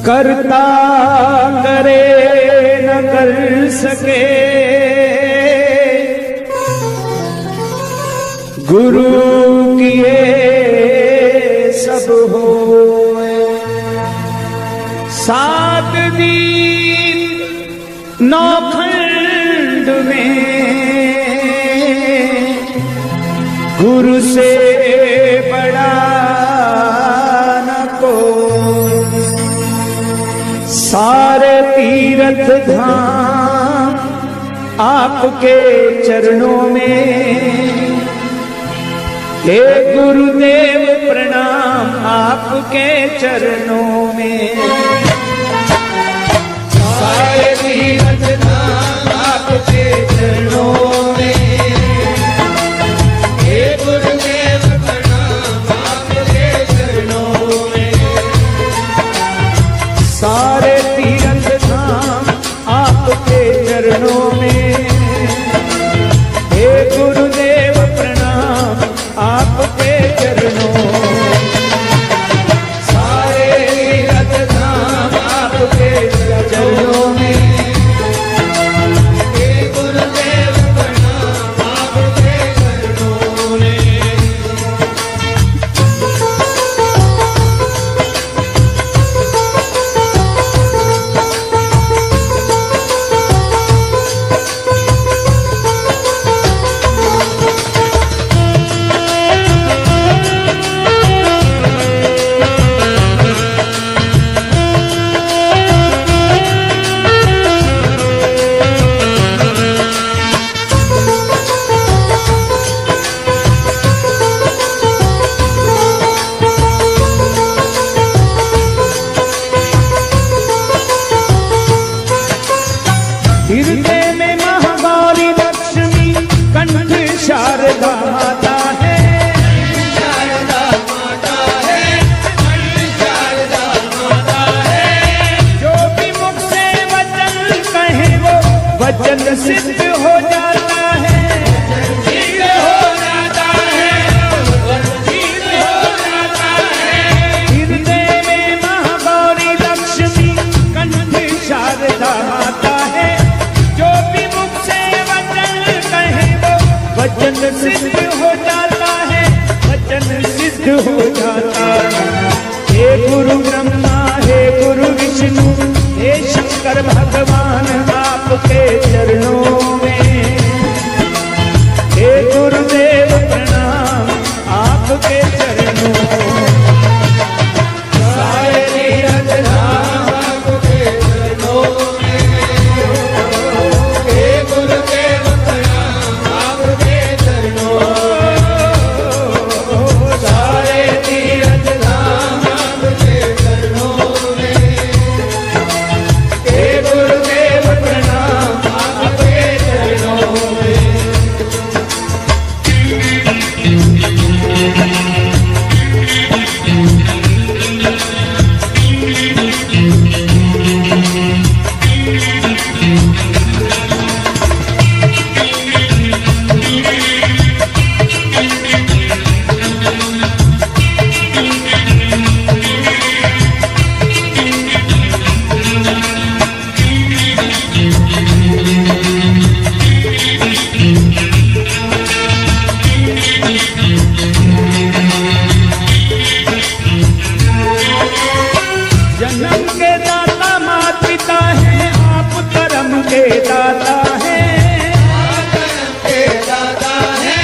करता करे न कर सके, गुरु किए सब होए। सात दीन नौ खंड में गुरु से बड़ा न कोई। सारे तीर्थ धाम आपके चरणों में, हे गुरुदेव प्रणाम आपके चरणों में। सारे तीर्थ धाम आपके चरणों में, हे गुरुदेव प्रणाम आपके चरणों में। सारे तीर्थ धाम आपके चरणों में, हे गुरुदेव प्रणाम आपके चरणों। सारे तीर्थ धाम आपके चरणों में, हे गुरुदेव प्रणाम आपके चरणों में। हृदय में महागौरी लक्ष्मी कंठ शारदा माता है। शारदा माता है, शारदा माता है। जो भी मुख से वचन कहे वो वचन सिद्ध हो जाता है। सिद्ध हो जाता है, सिद्ध हो जाता है। हृदय में महागौरी लक्ष्मी कंठ शारदा माता है। वचन सिद्ध हो जाता है, वचन सिद्ध हो जाता है। हे गुरु ब्रह्मा, हे गुरु विष्णु, हे शंकर भगवान आपके चरणों में, हे गुरुदेव प्रणाम आपके चरणों। सारे तीर्थ धाम आपके चरणों में, हे गुरुदेव प्रणाम आपके चरणों। सारे तीर्थ धाम आपके चरणों में, हे गुरुदेव प्रणाम आपके चरणों में। जन्म के दाता माता पिता है, आप कर्म के दाता है। आप कर्म के दाता है,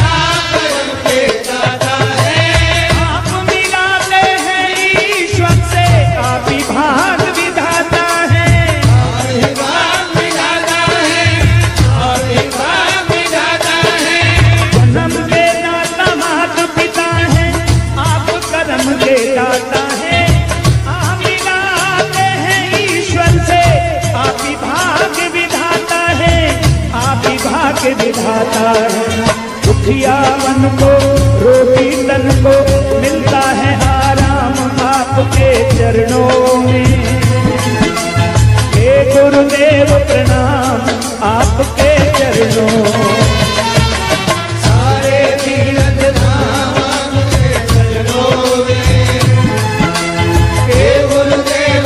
आप कर्म के दाता है। आप मिलाते हैं ईश्वर से, आप ही भाग विधाता है। आप ही भाग विधाता है, आप ही भाग विधाता है। जन्म के दाता माता पिता है, आप कर्म के दाता है। भाग्य विधाता है। दुखियावन को रोटी तन को मिलता है आराम आपके चरणों में, हे गुरुदेव प्रणाम आपके चरणों। सारे तीर्थ धाम आपके चरणों में, हे गुरुदेव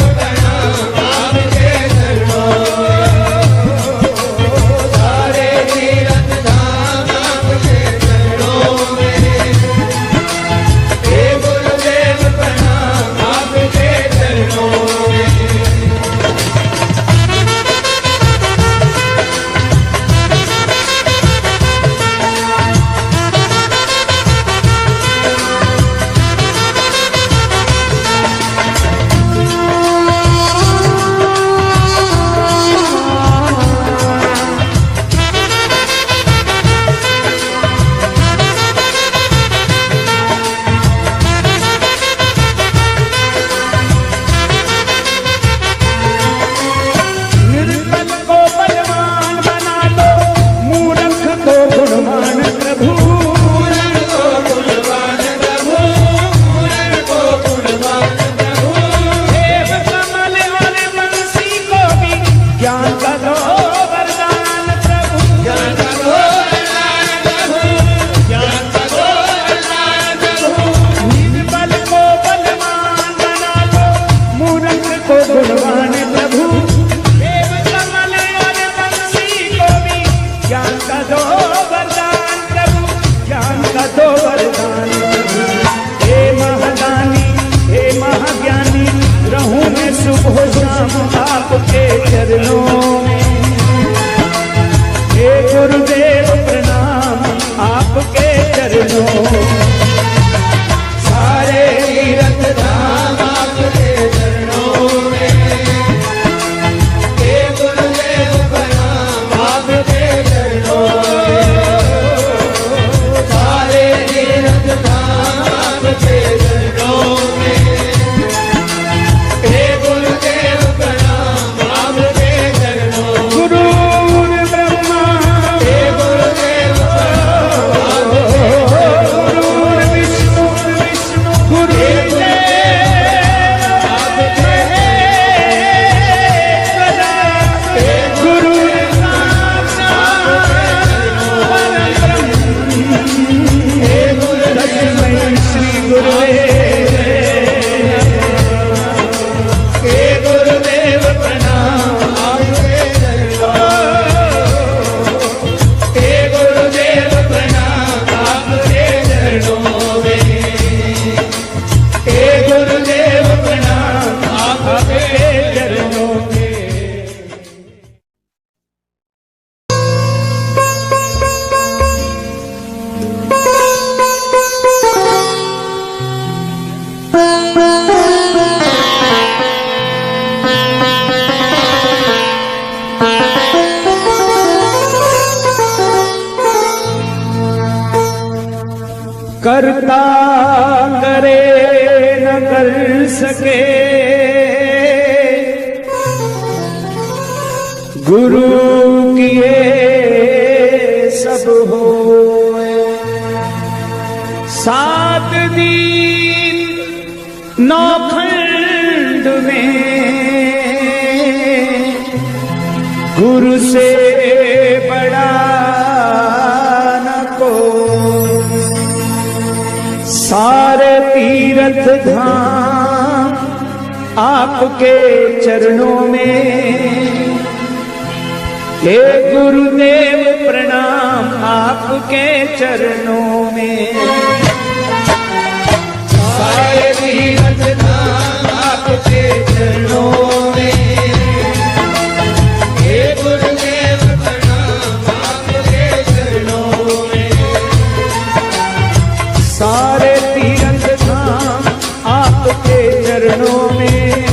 मूरख को गुणवान प्रभु, देव कमल और बंसी को भी ज्ञान का दो वरदान प्रभु, ज्ञान का दो वरदान प्रभु। हे महादानी, हे महाज्ञानी, रहूं मैं सुबह शाम आपके चरणों में। हे गुरुदेव प्रणाम आपके चरणों में। सारे तीर्थ धाम आपके चरणों में। हे गुरुदेव प्रणाम आपके चरणों में। सारे तीर्थ धाम आपके चरणों में। हे गुरुदेव प्रणाम आपके चरणों में। गुरु ब्रह्मा, हे गुरुदेव गुरु विष्णु, गुरु करता करे न कर सके, गुरु किए सब होए। सात दीन नौखंड में गुरु से बड़ा न कोई। सारे तीर्थ धाम आपके चरणों में। हे गुरुदेव प्रणाम आपके चरणों में। सारे तीर्थ धाम आपके चरणों में। हे गुरुदेव प्रणाम आपके चरणों में। सारे तीर्थ धाम आपके चरणों में।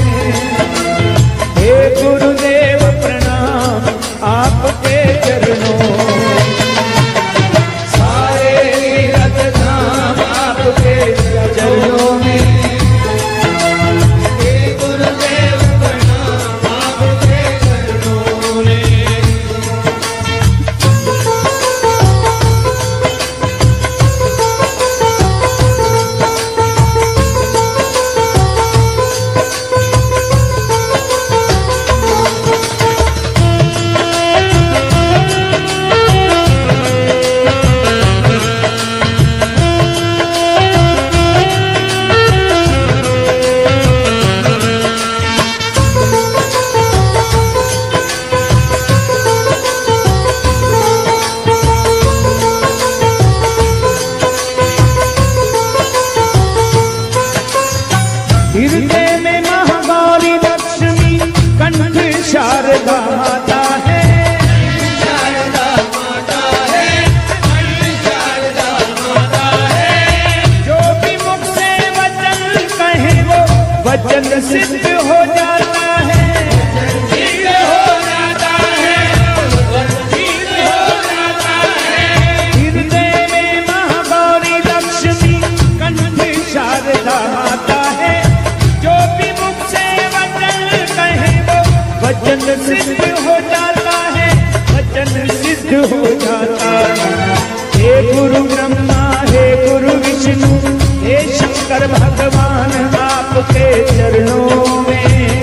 हे गुरुदेव प्रणाम आपके चरणों में। सारे तीर्थ धाम आपके चरणों में। हे गुरुदेव प्रणाम आपके चरणों में। हृदय में महागौरी लक्ष्मी कंठ शारदा माता है। शारदा माता है, शारदा माता है। जो भी मुख से वचन कहे वो वचन सिद्ध हो जाता है। सिद्ध हो जाता है, सिद्ध हो जाता है। हृदय में महागौरी लक्ष्मी कंठ शारदा माता है। जो भी मुख से वचन कहे वो वचन सिद्ध हो जाता है। वचन सिद्ध हो जाता है। हे गुरु ब्रह्मा, हे गुरु विष्णु, हे शंकर भगवान आपके चरणों में।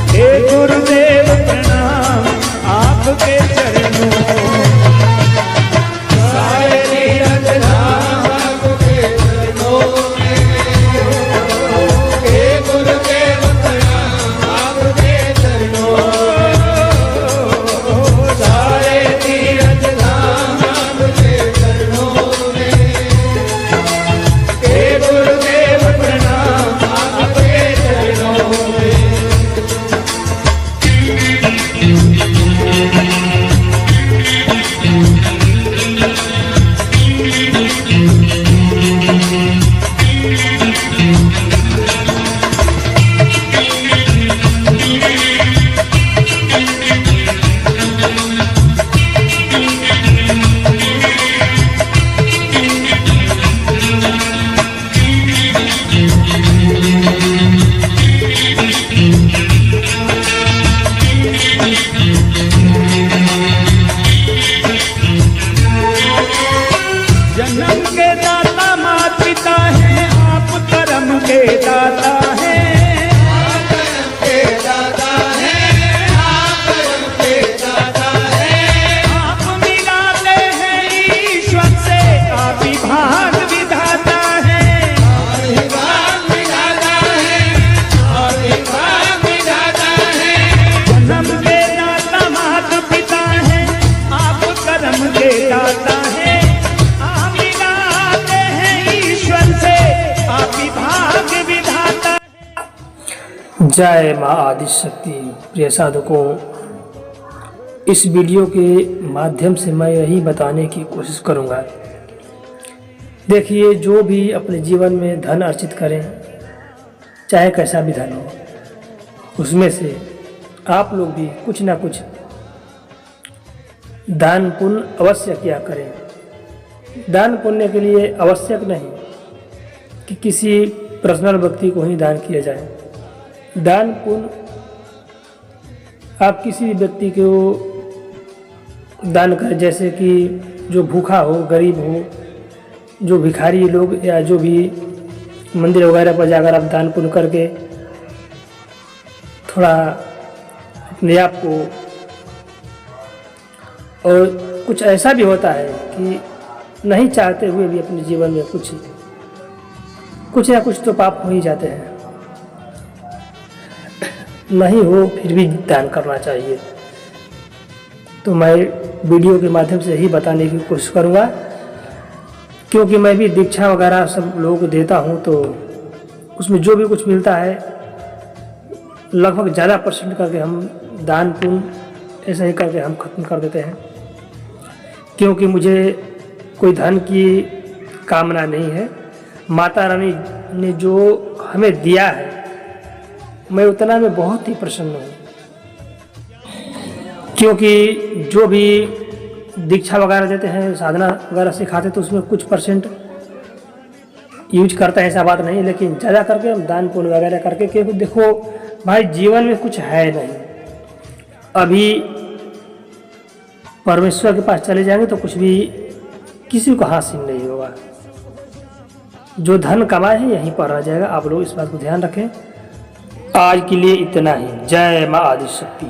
हे गुरुदेव प्रणाम आपके चरणों में। सारे तीर्थ धाम आपके चरणों में। हे गुरुदेव जय माँ आदिशक्ति। प्रिय साधकों, इस वीडियो के माध्यम से मैं यही बताने की कोशिश करूँगा। देखिए, जो भी अपने जीवन में धन अर्जित करें, चाहे कैसा भी धन हो, उसमें से आप लोग भी कुछ ना कुछ दान पुण्य अवश्य किया करें। दान पुण्य के लिए आवश्यक नहीं कि किसी पर्सनल व्यक्ति को ही दान किया जाए। दान पुण्य आप किसी भी व्यक्ति को दान करें, जैसे कि जो भूखा हो, गरीब हो, जो भिखारी लोग, या जो भी मंदिर वगैरह पर जाकर आप दान पुण्य करके थोड़ा अपने आप को, और कुछ ऐसा भी होता है कि नहीं चाहते हुए भी अपने जीवन में कुछ ना कुछ तो पाप हो ही जाते हैं। नहीं हो फिर भी दान करना चाहिए। तो मैं वीडियो के माध्यम से ही बताने की कोशिश करूँगा, क्योंकि मैं भी दीक्षा वगैरह सब लोगों को देता हूँ, तो उसमें जो भी कुछ मिलता है लगभग ज़्यादा % करके हम दान पुण्य ऐसा ही करके हम खत्म कर देते हैं। क्योंकि मुझे कोई धन की कामना नहीं है। माता रानी ने जो हमें दिया है, मैं उतना में बहुत ही प्रसन्न हूँ। क्योंकि जो भी दीक्षा वगैरह देते हैं, साधना वगैरह सिखाते, तो उसमें कुछ % यूज करते हैं, ऐसा बात नहीं, लेकिन ज़्यादा करके हम दान पुण्य वगैरह करके, क्योंकि देखो भाई, जीवन में कुछ है नहीं। अभी परमेश्वर के पास चले जाएंगे तो कुछ भी किसी को हासिल नहीं होगा। जो धन कमाए हैं यहीं पर रह जाएगा। आप लोग इस बात को ध्यान रखें। आज के लिए इतना ही। जय माँ आदिशक्ति।